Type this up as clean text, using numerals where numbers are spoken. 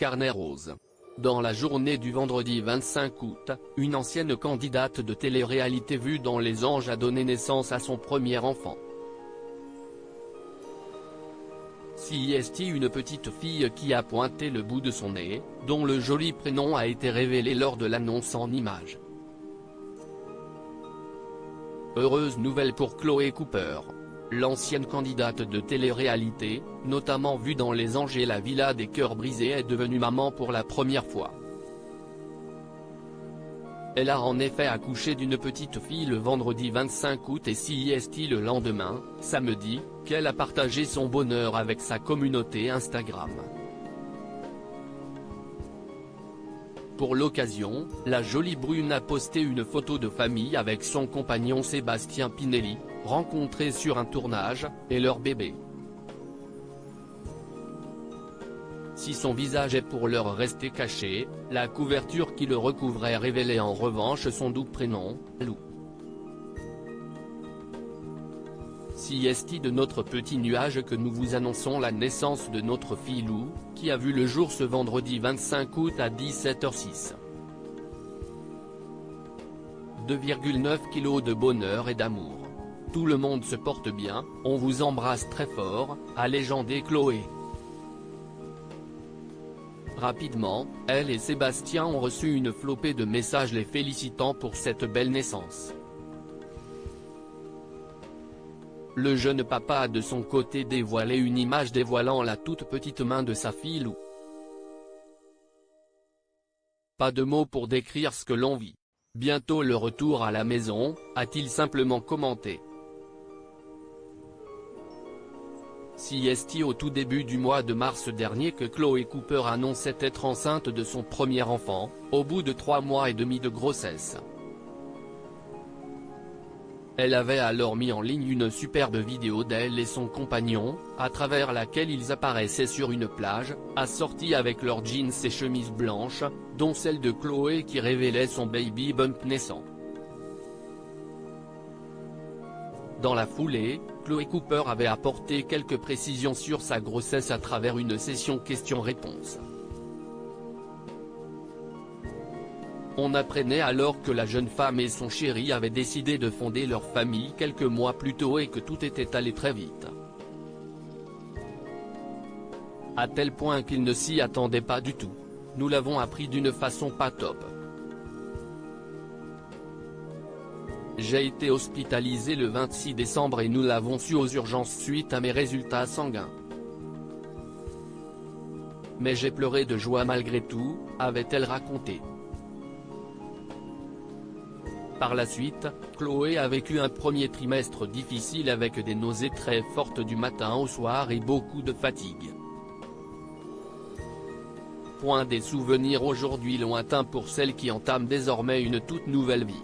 carnet rose. Dans la journée du vendredi 25 août, une ancienne candidate de télé-réalité vue dans Les Anges a donné naissance à son premier enfant. CIST, une petite fille qui a pointé le bout de son nez, dont le joli prénom a été révélé lors de l'annonce en images. Heureuse nouvelle pour Chloé Cooper. L'ancienne candidate de télé-réalité, notamment vue dans Les Anges et la Villa des Cœurs Brisés, est devenue maman pour la première fois. Elle a en effet accouché d'une petite fille le vendredi 25 août et CIST le lendemain, samedi, qu'elle a partagé son bonheur avec sa communauté Instagram. Pour l'occasion, la jolie brune a posté une photo de famille avec son compagnon Sébastien Pinelli, rencontrés sur un tournage, et leur bébé. Si son visage est pour l'heure resté caché, la couverture qui le recouvrait révélait en revanche son doux prénom, Lou. CIST, de notre petit nuage que nous vous annonçons la naissance de notre fille Lou, qui a vu le jour ce vendredi 25 août à 17h06. 2,9 kg de bonheur et d'amour. Tout le monde se porte bien, on vous embrasse très fort, a légendé Chloé. Rapidement, elle et Sébastien ont reçu une flopée de messages les félicitant pour cette belle naissance. Le jeune papa a de son côté dévoilé une image dévoilant la toute petite main de sa fille Lou. Pas de mots pour décrire ce que l'on vit. Bientôt le retour à la maison, a-t-il simplement commenté. CIST, au tout début du mois de mars dernier que Chloé Cooper annonçait être enceinte de son premier enfant, au bout de 3 mois et demi de grossesse. Elle avait alors mis en ligne une superbe vidéo d'elle et son compagnon, à travers laquelle ils apparaissaient sur une plage, assortis avec leurs jeans et chemises blanches, dont celle de Chloé qui révélait son baby bump naissant. Dans la foulée, Chloé Cooper avait apporté quelques précisions sur sa grossesse à travers une session questions-réponses. On apprenait alors que la jeune femme et son chéri avaient décidé de fonder leur famille quelques mois plus tôt et que tout était allé très vite. À tel point qu'ils ne s'y attendaient pas du tout. Nous l'avons appris d'une façon pas top. J'ai été hospitalisé le 26 décembre et nous l'avons su aux urgences suite à mes résultats sanguins. Mais j'ai pleuré de joie malgré tout, avait-elle raconté. Par la suite, Chloé a vécu un premier trimestre difficile avec des nausées très fortes du matin au soir et beaucoup de fatigue. Point des souvenirs aujourd'hui lointains pour celle qui entame désormais une toute nouvelle vie.